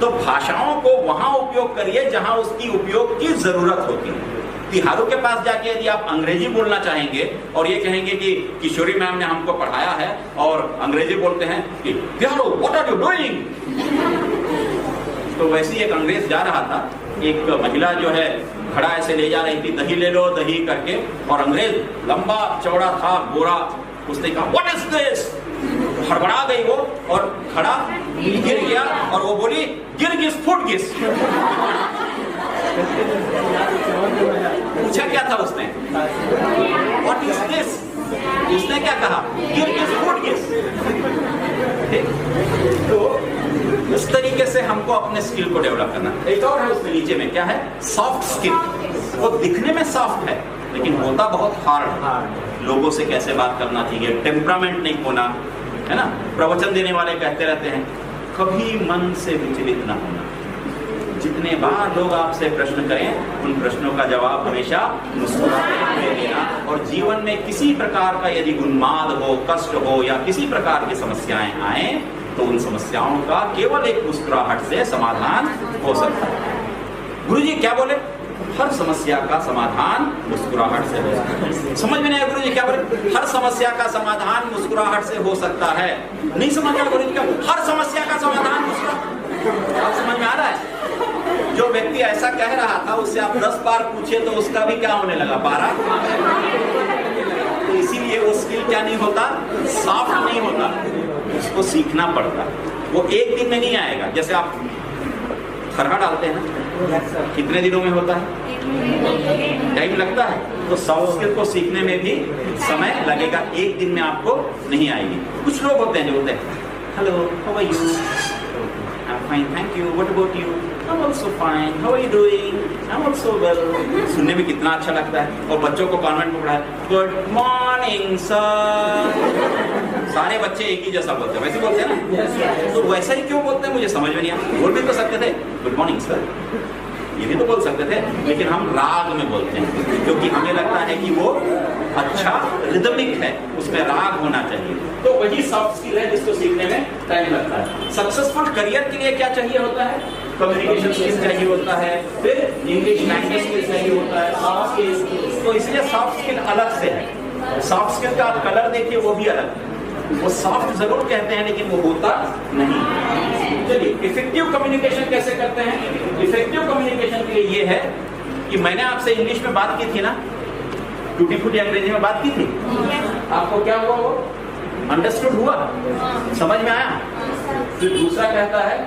तो भाषाओं को वहां उपयोग करिए जहां उसकी उपयोग की जरूरत होती है। तिहारू के पास जाके यदि आप अंग्रेजी बोलना चाहेंगे और ये कहेंगे कि किशोरी मैम ने हमको पढ़ाया है और अंग्रेजी बोलते हैं कि तिहारू व्हाट आर यू डूइंग, तो वैसे ही एक अंग्रेज जा रहा था, एक महिला जो है घड़ा ऐसे ले जा रही थी, दही ले लो दही करके, और अंग्रेज लंबा चौड़ा था, गोरा, उसने कहा व्हाट इज दिस, हड़बड़ा गई वो और खड़ा गिर गया और वो बोली गिरगिस फुटगिस। पूछा क्या था उसने, व्हाट इज दिस, उसने क्या कहा, गिरगिस फुटगिस। तो उस तरीके से हमको अपने स्किल को डेवलप करना। एक और है उसके नीचे में, क्या है, सॉफ्ट स्किल। वो दिखने में सॉफ्ट है लेकिन होता बहुत हार्ड है। लोगों से कैसे बात करना चाहिए, टेम्परामेंट नहीं होना, है ना। प्रवचन देने वाले कहते रहते हैं कभी मन से विचलित ना होना। जितने बार लोग आपसे प्रश्न करें उन प्रश्नों का जवाब हमेशा मुस्कुराते हुए देना, और जीवन में किसी प्रकार का यदि उन्माद हो, कष्ट हो या किसी प्रकार की समस्याएं आए तो उन समस्याओं का केवल एक मुस्कुराहट से समाधान हो सकता है। गुरुजी क्या बोले, हर समस्या का समाधान मुस्कुराहट से हो सकता है। समझ में नहीं आया गुरुजी क्या बोले, हर समस्या का समाधान मुस्कुराहट से हो सकता है। नहीं समझ में गुरुजी क्या, हर समस्या का समाधान मुस्कुराहट। आप समझ में आ रहा है, जो व्यक्ति ऐसा कह रहा था उससे आप 10 बार पूछे तो उसका भी क्या होने लगा, 12। तो इसीलिए वो स्किल क्या नहीं होता, सॉफ्ट नहीं होता, उसको सीखना पड़ता। वो एक दिन में नहीं आएगा। जैसे आप खरहा डालते हैं ना, कितने दिनों में होता है, टाइम लगता है। तो सॉफ्ट स्किल को सीखने में भी समय लगेगा, एक दिन में आपको नहीं आएगी। कुछ लोग होते हैं जो बोलते हैं hello how are you, I am fine thank you, what about you, I am also fine, how are you doing, I am also well. सुनने में कितना अच्छा लगता है। और बच्चों को कॉन्वेंट में पढ़ाया गुड मॉर्निंग सर, सारे बच्चे एक ही जैसा बोलते हैं, वैसे बोलते हैं ना। तो वैसा ही क्यों बोलते हैं मुझे समझ में नहीं आता। बोल भी तो सकते थे गुड मॉर्निंग सर, ये भी तो बोल सकते थे, लेकिन हम राग में बोलते हैं क्योंकि हमें लगता है कि वो अच्छा रिदमिक है, उसमें राग होना चाहिए। तो वही सॉफ्ट स्किल है जिसको सीखने में टाइम लगता है। सक्सेसफुल करियर के लिए क्या चाहिए होता है, कम्युनिकेशन स्किल चाहिए होता है, फिर इंग्लिश लैंग्वेज स्किल चाहिए होता है, सॉफ्ट स्किल। तो इसलिए सॉफ्ट स्किल अलग से है। सॉफ्ट स्किल का आप कलर देखिए वो भी अलग है। वो सॉफ्ट जरूर कहते हैं लेकिन वो होता नहीं। चलिए इफेक्टिव कम्युनिकेशन कैसे करते हैं। इफेक्टिव कम्युनिकेशन के लिए ये है कि मैंने आपसे इंग्लिश में बात की थी ना, टूटी फूटी अंग्रेजी में बात की थी, आपको क्या हुआ, वो अंडरस्टूड हुआ, समझ में आया। फिर दूसरा कहता है